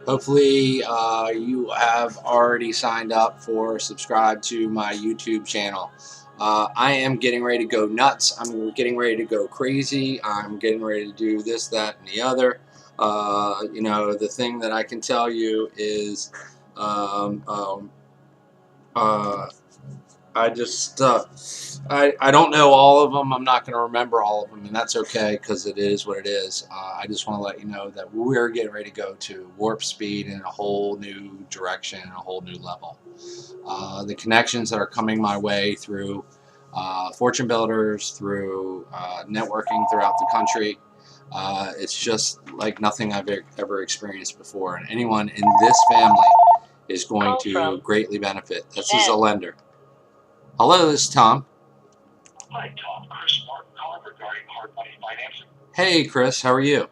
Hopefully, you have already signed up for subscribe to my YouTube channel. I am getting ready to go nuts. I'm getting ready to go crazy. I'm getting ready to do this, that, and the other. The thing that I can tell you is um, um, uh, I just I don't know all of them. I'm not going to remember all of them, and that's okay because it is what it is. I just want to let you know that we're getting ready to go to warp speed in a whole new direction and a whole new level. The connections that are coming my way through fortune builders, through networking throughout the country, it's just like nothing I've ever experienced before, and anyone in this family is going to greatly benefit. This is a lender. Hello, this is Tom. Hi, Tom. Chris Martin calling regarding hard money financing. Hey, Chris. How are you?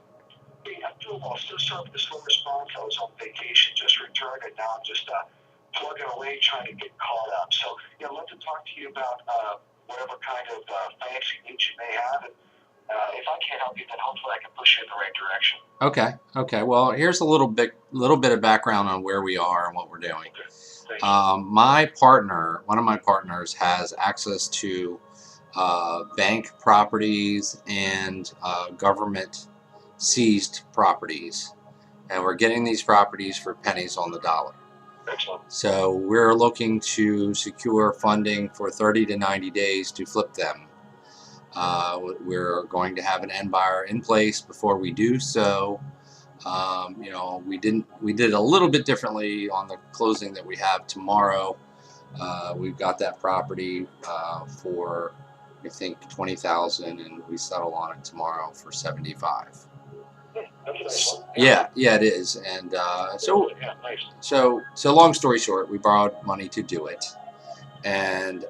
Hey, I'm doing well. So sorry for the slow response. I was on vacation, just returned, and now I'm just plugging away trying to get caught up. So, I'd love to talk to you about whatever kind of financing needs you may have. And if I can't help you, then hopefully I can push you in the right direction. Okay. Well, here's a little bit of background on where we are and what we're doing. Okay. Thank you. One of my partners, has access to bank properties and government seized properties, and we're getting these properties for pennies on the dollar. Excellent. So we're looking to secure funding for 30 to 90 days to flip them. We're going to have an end buyer in place before we do so. We did a little bit differently on the closing that we have tomorrow. We've got that property for, I think, $20,000, and we settle on it tomorrow for $75,000. That's a nice one. Yeah, it is. And Nice. so long story short, we borrowed money to do it, and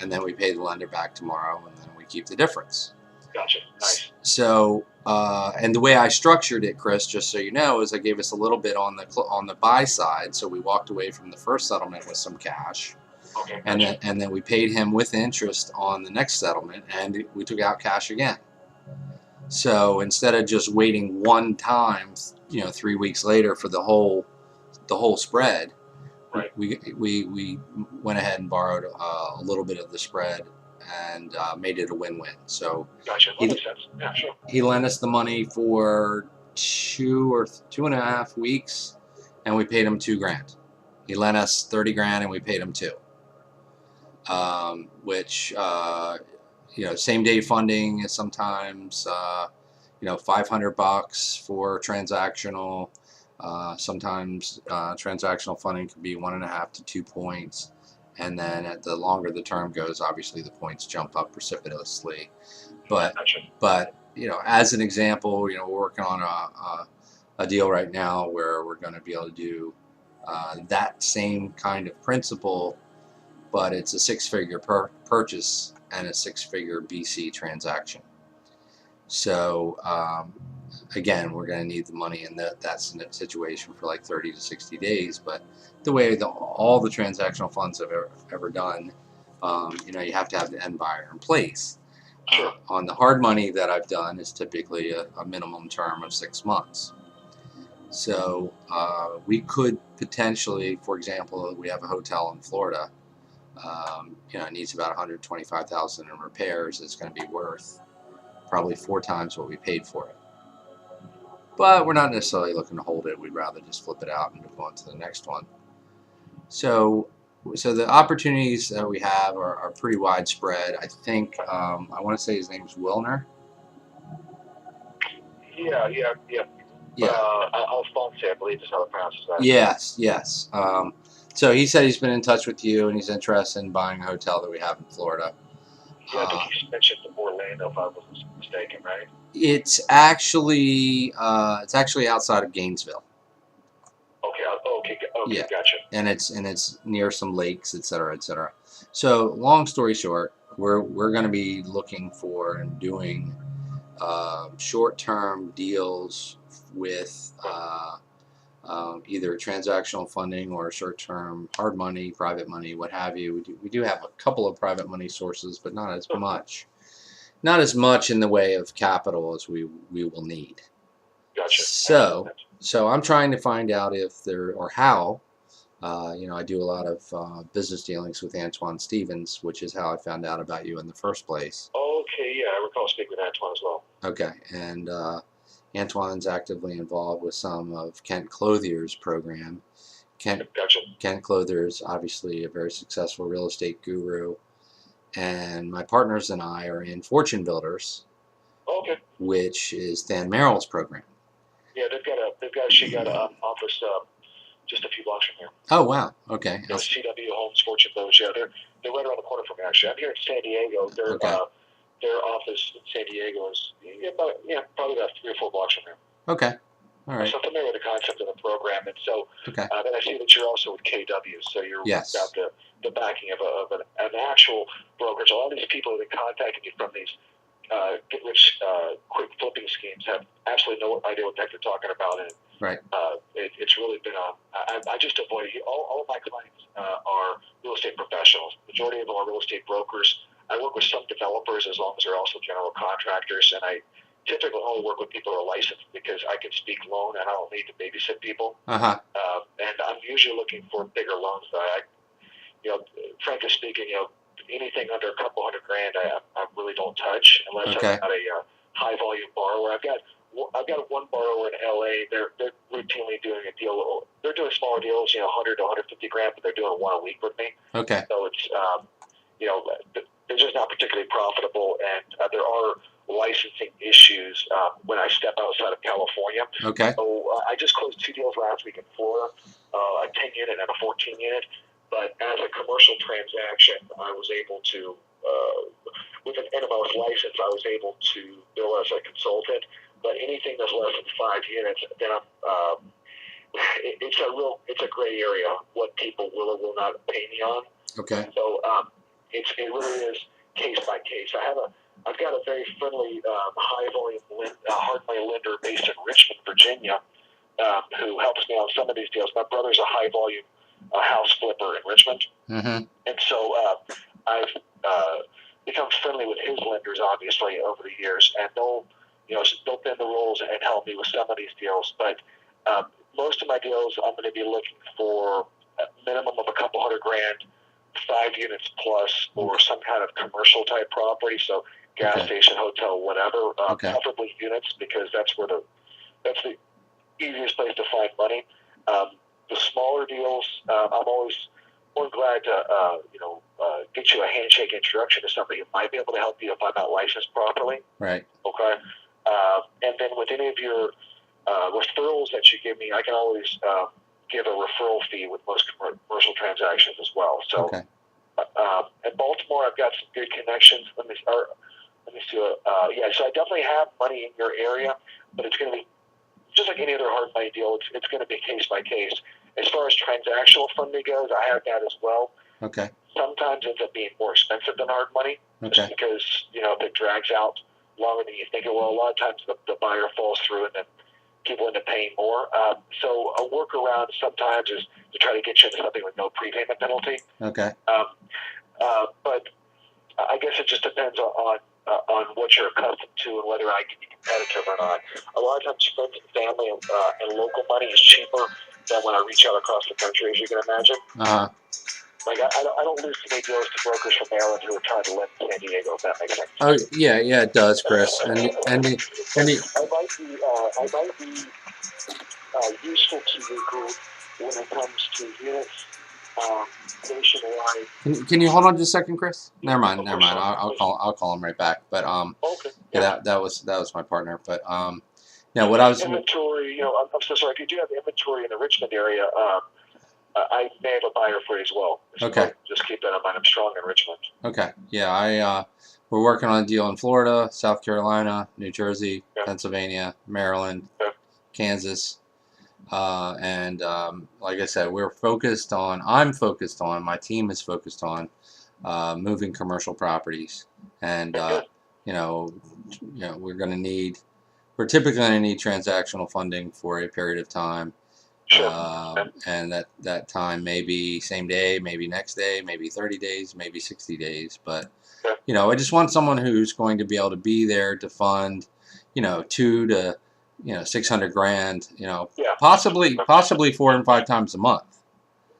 then we pay the lender back tomorrow, and then we keep the difference. Gotcha. Nice. So, and the way I structured it, Chris, just so you know, is I gave us a little bit on the buy side. So we walked away from the first settlement with some cash, Okay. and then we paid him with interest on the next settlement, and we took out cash again. So instead of just waiting one time, 3 weeks later for the whole spread, right, we went ahead and borrowed a little bit of the spread and made it a win-win. So gotcha. That makes sense. Yeah, sure. He lent us the money for 2.5 weeks, and we paid him $2,000. He lent us $30,000, and we paid him $2,000. Which same day funding is sometimes $500 for transactional. Sometimes transactional funding could be 1.5 to 2 points. And then at the longer the term goes, obviously the points jump up precipitously. But as an example, we're working on a deal right now where we're going to be able to do that same kind of principle, but it's a 6-figure purchase and a 6-figure BC transaction. So again, we're going to need the money, and that's in a situation for like 30 to 60 days. But the way all the transactional funds have ever done, you have to have the end buyer in place. Sure. On the hard money that I've done is typically a minimum term of 6 months. So we could potentially, for example, we have a hotel in Florida. It needs about $125,000 in repairs. It's going to be worth probably 4 times what we paid for it. But we're not necessarily looking to hold it. We'd rather just flip it out and move on to the next one. So the opportunities that we have are pretty widespread. I think I want to say his name's Wilner. Yeah. Alphonse, I believe is how it pronounces that. Yes. So he said he's been in touch with you, and he's interested in buying a hotel that we have in Florida. Yeah, I think he mentioned Orlando, if I wasn't mistaken, right? It's actually outside of Gainesville. Okay, Yeah, gotcha. and it's near some lakes, et cetera, et cetera. So, long story short, we're going to be looking for and doing short-term deals with either transactional funding or short-term hard money, private money, what have you. We do have a couple of private money sources, but not as much. Not as much in the way of capital as we will need. Gotcha. So I'm trying to find out if there or how. I do a lot of business dealings with Antoine Stevens, which is how I found out about you in the first place. Okay, yeah, I recall speaking with Antoine as well. Okay, and Antoine's actively involved with some of Kent Clothier's program. Gotcha. Kent Clothier is obviously a very successful real estate guru, and my partners and I are in Fortune Builders, Okay. which is Dan Merrill's program. Yeah, she got an office just a few blocks from here. Oh wow, okay. Yeah, CW Homes, Fortune Builders. Yeah, they're right around the corner from me. Actually, I'm here in San Diego. Their office in San Diego is probably about 3 or 4 blocks from here. Okay. All right. So I'm familiar with the concept of the program, and so okay. Then I see that you're also with KW, so you're yes. got the backing of an actual brokerage. A lot of these people that are contacting you from these get rich quick flipping schemes have absolutely no idea what the heck they're talking about, and right. It's really been I just avoid it. All of my clients are real estate professionals. Majority of them are real estate brokers. I work with some developers as long as they're also general contractors, and I typically only work with people who are licensed because I can speak loan and I don't need to babysit people. And I'm usually looking for bigger loans. Frankly speaking, anything under a couple $100,000, I really don't touch unless I'm not a high volume borrower. I've got one borrower in LA. They're routinely doing a deal. They're doing smaller deals, 100 to 150 grand, but they're doing one a week with me. Okay. So it's they're just not particularly profitable, and there are licensing issues when I step outside of California. Okay. So I just closed 2 deals last week in Florida, a 10 unit and a 14 unit. But as a commercial transaction, I was able to, with an NMLS license, I was able to bill as a consultant. But anything that's less than 5 units, then it's a gray area what people will or will not pay me on. Okay. So it really is case by case. I've got a very friendly, high volume hard money lender based in Richmond, Virginia, who helps me on some of these deals. My brother's a high volume house flipper in Richmond, and so I've become friendly with his lenders, obviously, over the years, and they'll bend the rules and help me with some of these deals. But most of my deals, I'm going to be looking for a minimum of a couple $100,000, 5 units plus, or some kind of commercial type property, so gas station, hotel, whatever, preferably units, because that's the easiest place to find money. The smaller deals, I'm always more glad to get you a handshake introduction to somebody who might be able to help you if I'm not licensed properly. Right. Okay. And then with any of your referrals that you give me, I can always give a referral fee with most commercial transactions as well. So, in Baltimore, I've got some good connections. Let me see. So I definitely have money in your area, but it's going to be just like any other hard money deal. It's going to be case by case. As far as transactional funding goes, I have that as well. Okay. Sometimes it ends up being more expensive than hard money, just because if it drags out longer than you think it will. A lot of times the buyer falls through, and then people end up paying more. So a workaround sometimes is to try to get you into something with no prepayment penalty. Okay. But I guess it just depends on what you're accustomed to and whether I can be competitive or not. A lot of times friends and family and local money is cheaper than when I reach out across the country, as you can imagine. Like I don't lose too many deals to brokers from Maryland who are trying to lend in San Diego, if that makes sense. Oh yeah, it does, Chris. I might be useful to your group when it comes to units nationwide. Can you hold on just a second, Chris? Never mind. I'll call him right back. But that was my partner. But what I was inventory. I'm so sorry. If you do have inventory in the Richmond area, I may have a buyer for you as well. So just keep that in mind. I'm strong in Richmond. Okay. Yeah, we're working on a deal in Florida, South Carolina, New Jersey, Yeah. Pennsylvania, Maryland, Yeah. Kansas. And like I said, I'm focused on, my team is focused on moving commercial properties. And, you know, we're typically going to need transactional funding for a period of time. Sure. And that time may be same day, maybe next day, maybe 30 days, maybe 60 days. But, I just want someone who's going to be able to be there to fund, two to, 600 grand, possibly 4 and 5 times a month.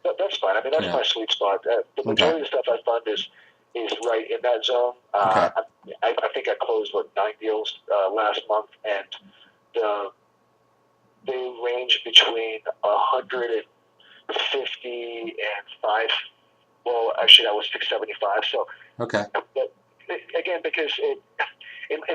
That's fine. I mean, that's my sweet spot. The majority of the stuff I fund is right in that zone. I think I closed 9 deals last month, and they range between 150 and 5. Well, actually, that was 675. So okay. But again, because in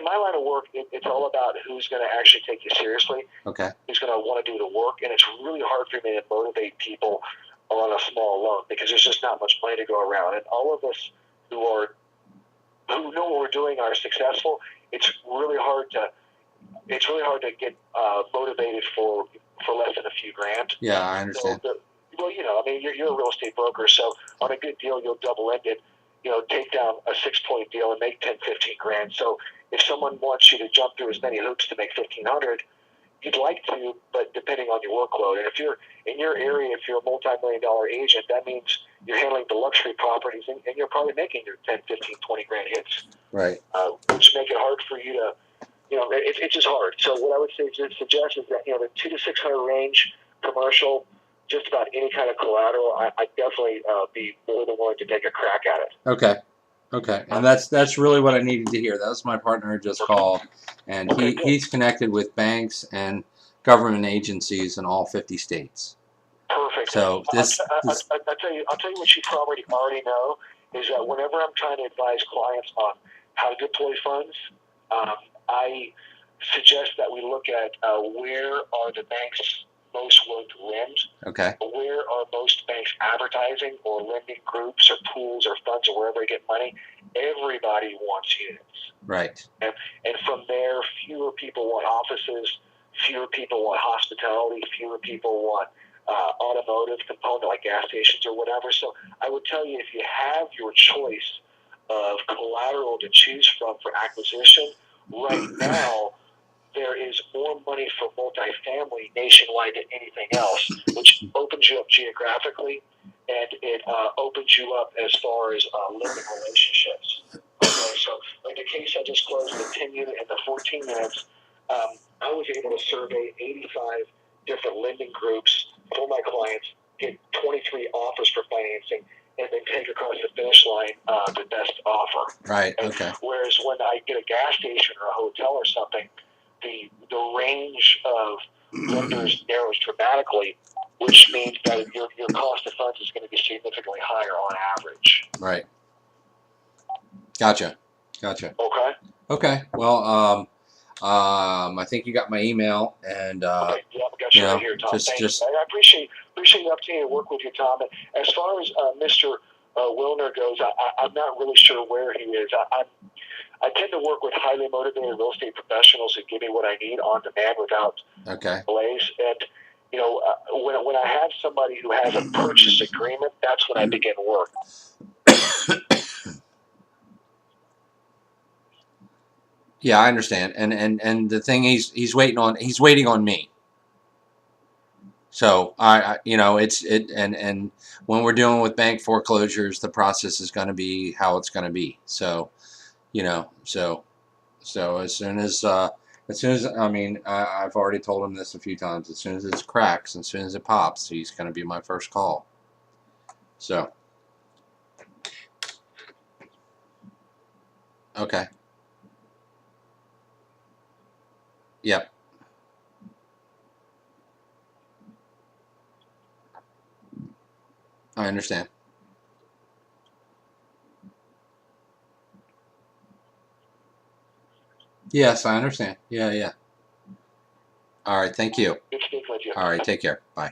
my line of work, it's all about who's going to actually take you seriously. Okay. Who's going to want to do the work, and it's really hard for me to motivate people on a small loan because there's just not much money to go around. And all of us who know what we're doing are successful. It's really hard to get motivated for less than a few grand. Yeah, I understand. So I mean, you're a real estate broker, so on a good deal, you'll double end it. Take down a 6-point deal and make 10, 15 grand. So if someone wants you to jump through as many hoops to make 1,500, you'd like to, but depending on your workload. And if you're in your area, if you're a multi-million-dollar agent, that means you're handling the luxury properties, and you're probably making your 10, 15, 20 grand hits. Right. Which make it hard for you to, it's just hard. So what I would suggest is that, the 2 to 600 range, commercial, just about any kind of collateral, I'd definitely be more than willing to take a crack at it. Okay, and that's really what I needed to hear. That was my partner who just called, and he's connected with banks and government agencies in all 50 states. Perfect. So I'll tell you what you probably already know is that whenever I'm trying to advise clients on how to deploy funds, I suggest that we look at where are the banks most willing to lend. Okay. Where are most banks advertising or lending groups or pools or funds or wherever they get money? Everybody wants units. Right. And from there, fewer people want offices, fewer people want hospitality, fewer people want automotive component like gas stations or whatever. So I would tell you, if you have your choice of collateral to choose from for acquisition, right now, there is more money for multifamily nationwide than anything else, which opens you up geographically, and it opens you up as far as lending relationships. Okay, so like the case I just closed, the 10 unit and the 14 minutes, I was able to survey 85 different lending groups for my clients, get 23 offers for financing, and then take across the finish line the best offer. Right, okay. Whereas when I get a gas station or a hotel or something, the range of lenders narrows dramatically, which means that your cost of funds is going to be significantly higher on average. Right. Gotcha. Okay. Well, I think you got my email, and okay. Yeah, I got you right here, Tom. Thank you. I appreciate the opportunity to work with you, Tom. And as far as Mr. Wilner goes, I'm not really sure where he is. I tend to work with highly motivated real estate professionals who give me what I need on demand without delays. And when I have somebody who has a purchase agreement, that's when I begin work. Yeah, I understand. And the thing he's waiting on me. So and when we're dealing with bank foreclosures, the process is going to be how it's going to be. So, so as soon as I mean, I've already told him this a few times. As soon as it cracks, as soon as it pops, he's going to be my first call. So, okay. Yep. I understand. Yes, I understand. Yeah. All right, thank you. Good speaking with you. All right, take care. Bye.